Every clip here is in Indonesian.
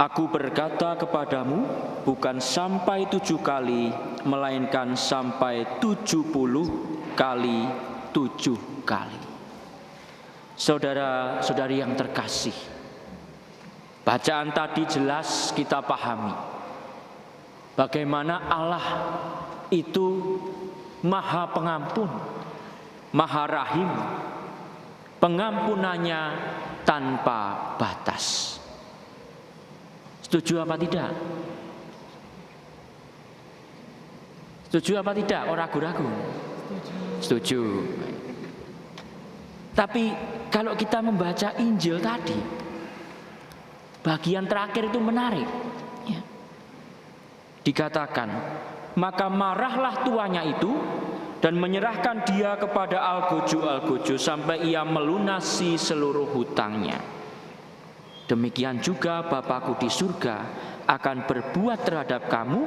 Aku berkata kepadamu, bukan sampai 7 kali, melainkan sampai 70 kali 7 kali. Saudara-saudari yang terkasih, bacaan tadi jelas kita pahami bagaimana Allah itu Maha Pengampun, Maha Rahim, pengampunannya tanpa batas. Setuju apa tidak? Setuju apa tidak? Oh, ragu-ragu. Setuju. Tapi kalau kita membaca Injil tadi, bagian terakhir itu menarik. Ya. Dikatakan, maka marahlah tuannya itu dan menyerahkan dia kepada algojo sampai ia melunasi seluruh hutangnya. Demikian juga Bapakku di surga akan berbuat terhadap kamu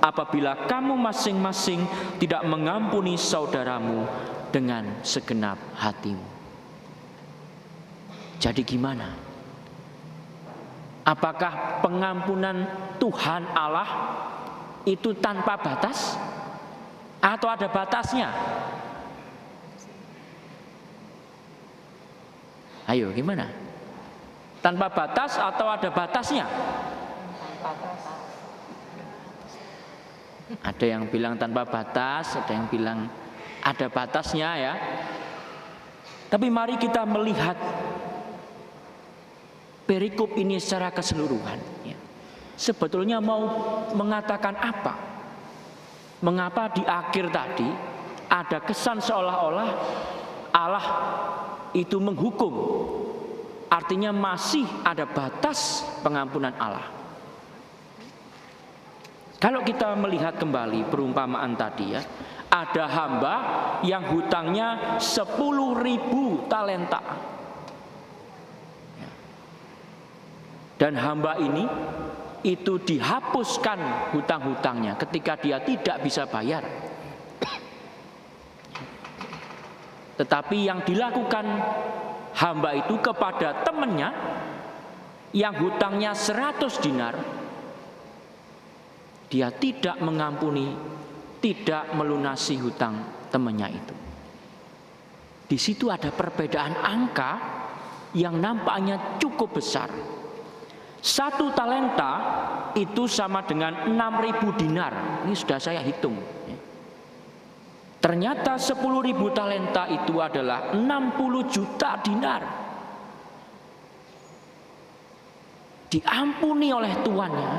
apabila kamu masing-masing tidak mengampuni saudaramu dengan segenap hatimu. Jadi gimana? Apakah pengampunan Tuhan Allah itu tanpa batas? Atau ada batasnya? Ayo, gimana? Tanpa batas atau ada batasnya? Ada yang bilang tanpa batas, ada yang bilang ada batasnya ya. Tapi mari kita melihat perikop ini secara keseluruhan ya. Sebetulnya mau mengatakan apa? Mengapa di akhir tadi ada kesan seolah-olah Allah itu menghukum? Artinya masih ada batas pengampunan Allah. Kalau kita melihat kembali perumpamaan tadi ya, ada hamba yang hutangnya 10.000 talenta. Dan hamba ini itu dihapuskan hutang-hutangnya ketika dia tidak bisa bayar. Tetapi yang dilakukan hamba itu kepada temannya yang hutangnya 100 dinar, dia tidak mengampuni, tidak melunasi hutang temannya itu. Di situ ada perbedaan angka yang nampaknya cukup besar. 1 talenta itu sama dengan 6.000 dinar. Ini sudah saya hitung. Ternyata 10.000 talenta itu adalah 60 juta dinar. Diampuni oleh tuannya,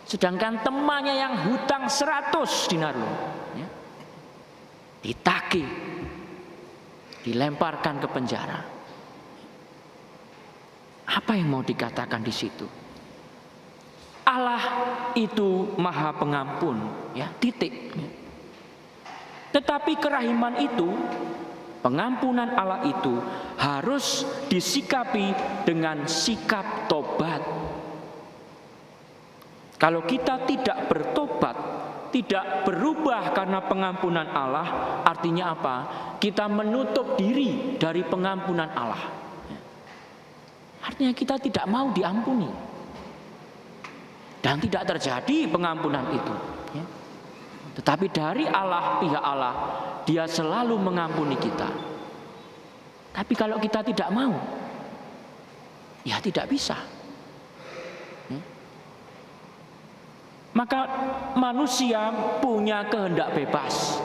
sedangkan temannya yang hutang 100 dinar loh, ya, ditagih, dilemparkan ke penjara. Apa yang mau dikatakan di situ? Allah itu Maha Pengampun, ya, titik. Tetapi kerahiman itu, pengampunan Allah itu harus disikapi dengan sikap tobat. Kalau kita tidak bertobat, tidak berubah karena pengampunan Allah, artinya apa? Kita menutup diri dari pengampunan Allah. Artinya kita tidak mau diampuni. Dan tidak terjadi pengampunan itu. Tetapi dari Allah, pihak Allah, Dia selalu mengampuni kita. Tapi kalau kita tidak mau, ya tidak bisa. Maka manusia punya kehendak bebas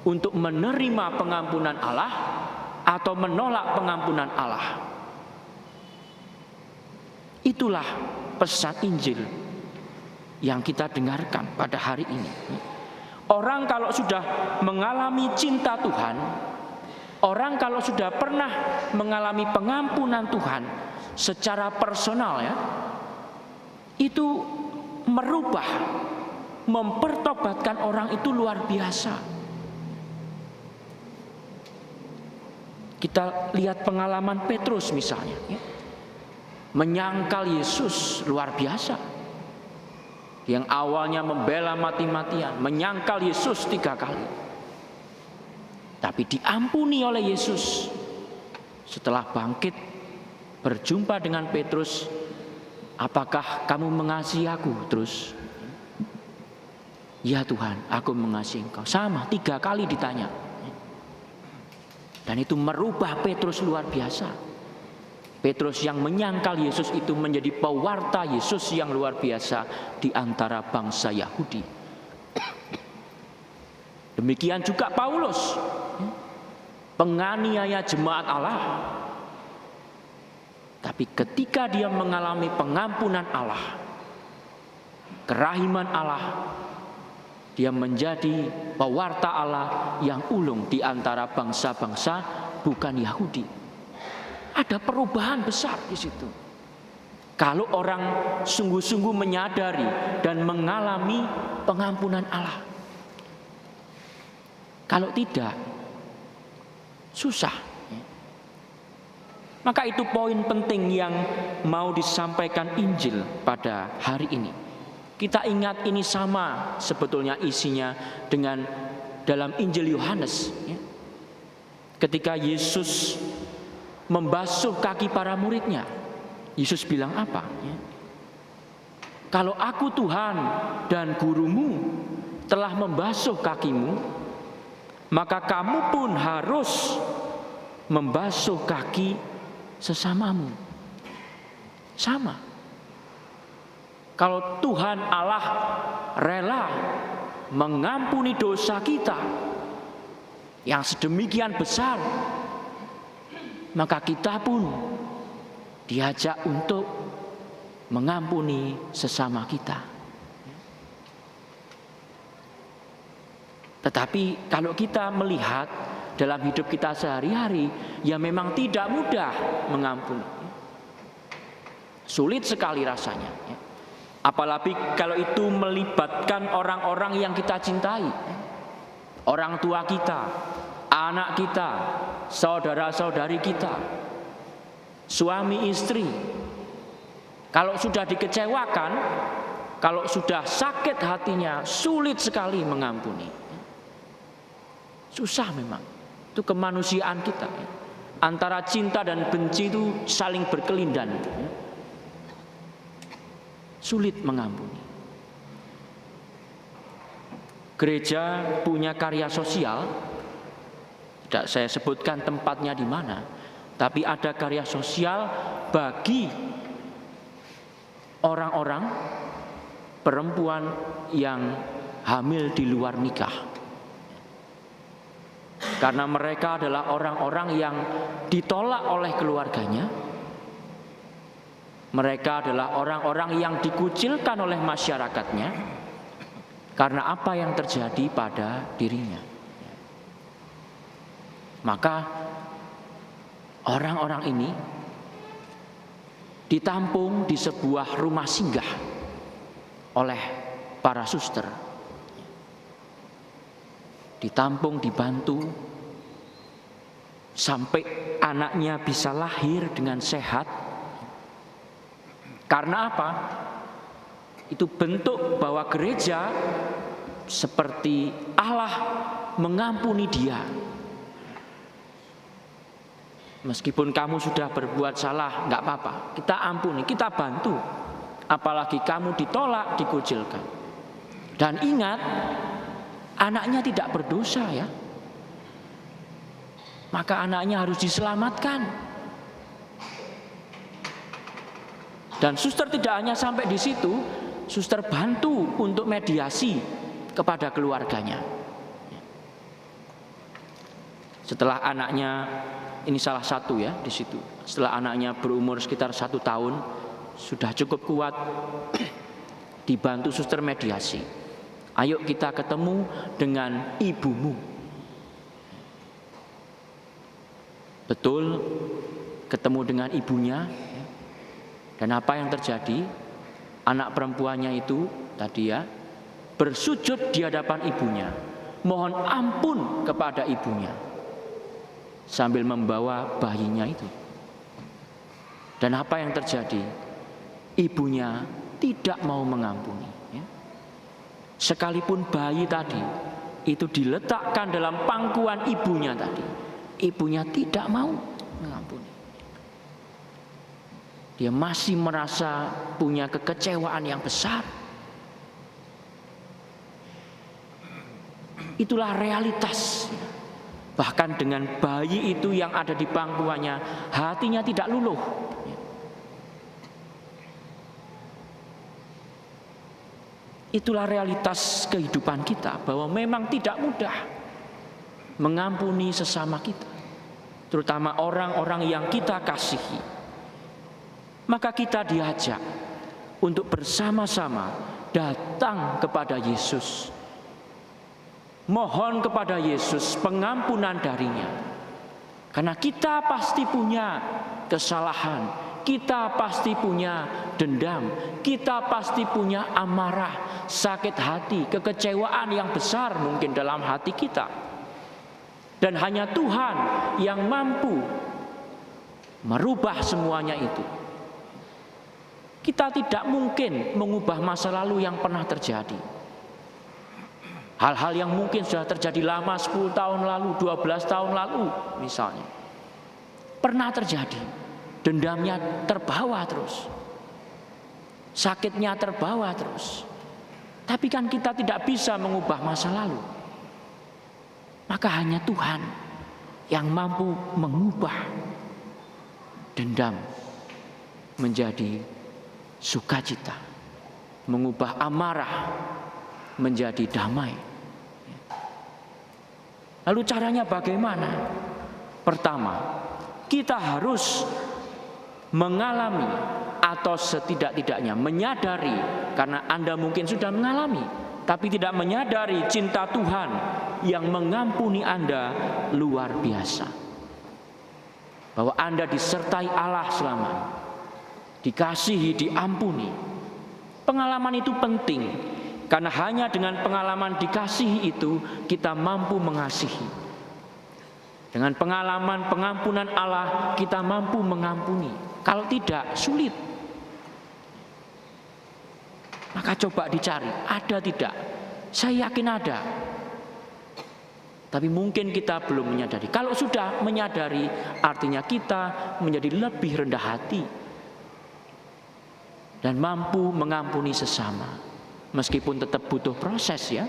untuk menerima pengampunan Allah atau menolak pengampunan Allah. Itulah pesan Injil yang kita dengarkan pada hari ini. Orang kalau sudah mengalami cinta Tuhan, orang kalau sudah pernah mengalami pengampunan Tuhan secara personal ya, itu merubah, mempertobatkan orang itu luar biasa. Kita lihat pengalaman Petrus misalnya ya. Menyangkal Yesus luar biasa. Yang awalnya membela mati-matian, menyangkal Yesus 3 kali. Tapi diampuni oleh Yesus. Setelah bangkit, berjumpa dengan Petrus, apakah kamu mengasihi aku? Terus, ya Tuhan, aku mengasihi engkau. Sama, 3 kali ditanya. Dan itu merubah Petrus luar biasa. Petrus yang menyangkal Yesus itu menjadi pewarta Yesus yang luar biasa di antara bangsa Yahudi. Demikian juga Paulus, penganiaya jemaat Allah. Tapi ketika dia mengalami pengampunan Allah, kerahiman Allah, dia menjadi pewarta Allah yang ulung di antara bangsa-bangsa bukan Yahudi. Ada perubahan besar di situ. Kalau orang sungguh-sungguh menyadari dan mengalami pengampunan Allah. Kalau tidak, susah. Maka itu poin penting yang mau disampaikan Injil pada hari ini. Kita ingat ini sama sebetulnya isinya dengan dalam Injil Yohanes. Ketika Yesus membasuh kaki para muridnya, Yesus bilang apa? Kalau aku Tuhan dan gurumu telah membasuh kakimu, maka kamu pun harus membasuh kaki sesamamu. Sama. Kalau Tuhan Allah rela mengampuni dosa kita yang sedemikian besar, maka kita pun diajak untuk mengampuni sesama kita. Tetapi kalau kita melihat dalam hidup kita sehari-hari, ya memang tidak mudah mengampuni. Sulit sekali rasanya. Apalagi kalau itu melibatkan orang-orang yang kita cintai. Orang tua kita, anak kita, saudara-saudari kita, suami istri. Kalau sudah dikecewakan, kalau sudah sakit hatinya, sulit sekali mengampuni. Susah memang. Itu kemanusiaan kita. Antara cinta dan benci itu saling berkelindan. Sulit mengampuni. Gereja punya karya sosial. Tidak saya sebutkan tempatnya di mana, tapi ada karya sosial bagi orang-orang perempuan yang hamil di luar nikah. Karena mereka adalah orang-orang yang ditolak oleh keluarganya. Mereka adalah orang-orang yang dikucilkan oleh masyarakatnya karena apa yang terjadi pada dirinya. Maka orang-orang ini ditampung di sebuah rumah singgah oleh para suster. Ditampung, dibantu sampai anaknya bisa lahir dengan sehat. Karena apa? Itu bentuk bahwa gereja seperti Allah mengampuni dia. Meskipun kamu sudah berbuat salah, enggak apa-apa. Kita ampuni, kita bantu. Apalagi kamu ditolak, dikucilkan. Dan ingat, anaknya tidak berdosa ya. Maka anaknya harus diselamatkan. Dan suster tidak hanya sampai di situ, suster bantu untuk mediasi kepada keluarganya. Setelah anaknya, ini salah satu ya di situ. Setelah anaknya berumur sekitar 1 tahun, sudah cukup kuat, dibantu suster mediasi. Ayo kita ketemu dengan ibumu. Betul, ketemu dengan ibunya. Dan apa yang terjadi? Anak perempuannya itu tadi ya bersujud di hadapan ibunya, mohon ampun kepada ibunya sambil membawa bayinya itu. Dan apa yang terjadi? Ibunya tidak mau mengampuni. Sekalipun bayi tadi itu diletakkan dalam pangkuan ibunya tadi, ibunya tidak mau mengampuni. dia masih merasa punya kekecewaan yang besar. Itulah realitas. Bahkan dengan bayi itu yang ada di pangkuannya, hatinya tidak luluh. Itulah realitas kehidupan kita, bahwa memang tidak mudah mengampuni sesama kita, terutama orang-orang yang kita kasihi. Maka kita diajak untuk bersama-sama datang kepada Yesus, mohon kepada Yesus pengampunan darinya. Karena kita pasti punya kesalahan, kita pasti punya dendam, kita pasti punya amarah, sakit hati, kekecewaan yang besar mungkin dalam hati kita. Dan hanya Tuhan yang mampu merubah semuanya itu. Kita tidak mungkin mengubah masa lalu yang pernah terjadi. Hal-hal yang mungkin sudah terjadi lama, 10 tahun lalu, 12 tahun lalu misalnya, pernah terjadi. Dendamnya terbawa terus, sakitnya terbawa terus. Tapi kan kita tidak bisa mengubah masa lalu. Maka hanya Tuhan yang mampu mengubah dendam menjadi sukacita, mengubah amarah menjadi damai. Lalu caranya bagaimana? Pertama, kita harus mengalami atau setidak-tidaknya menyadari, karena Anda mungkin sudah mengalami tapi tidak menyadari cinta Tuhan yang mengampuni Anda luar biasa. Bahwa Anda disertai Allah selamanya, dikasihi, diampuni. Pengalaman itu penting, karena hanya dengan pengalaman dikasihi itu kita mampu mengasihi. Dengan pengalaman pengampunan Allah kita mampu mengampuni. Kalau tidak, sulit. Maka coba dicari, ada tidak? Saya yakin ada. Tapi mungkin kita belum menyadari. Kalau sudah menyadari, artinya kita menjadi lebih rendah hati dan mampu mengampuni sesama. Meskipun tetap butuh proses ya,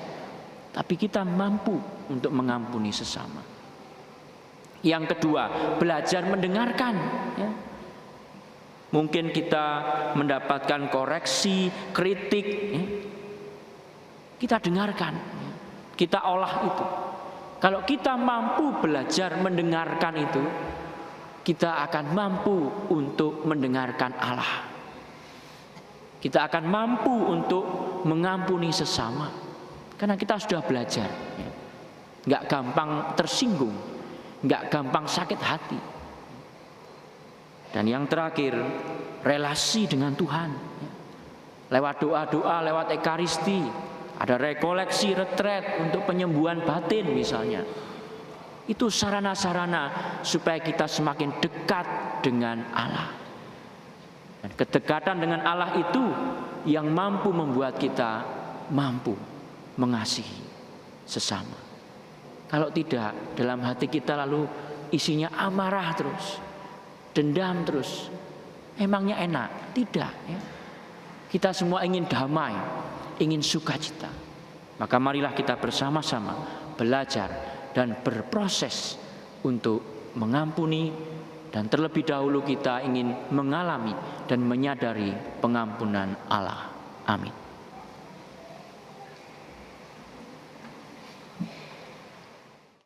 tapi kita mampu untuk mengampuni sesama. Yang kedua, belajar mendengarkan ya. Mungkin kita mendapatkan koreksi, kritik ya. Kita dengarkan ya. Kita olah itu. Kalau kita mampu belajar mendengarkan itu, kita akan mampu untuk mendengarkan Allah. Kita akan mampu untuk mengampuni sesama. Karena kita sudah belajar ya. Nggak gampang tersinggung, nggak gampang sakit hati. Dan yang terakhir, relasi dengan Tuhan. Lewat doa-doa, lewat ekaristi, ada rekoleksi retret untuk penyembuhan batin misalnya. Itu sarana-sarana supaya kita semakin dekat dengan Allah. Dan kedekatan dengan Allah itu yang mampu membuat kita mampu mengasihi sesama. Kalau tidak, dalam hati kita lalu isinya amarah terus, dendam terus. Emangnya enak? Tidak ya. Kita semua ingin damai, ingin sukacita. Maka marilah kita bersama-sama belajar dan berproses untuk mengampuni, dan terlebih dahulu kita ingin mengalami dan menyadari pengampunan Allah. Amin.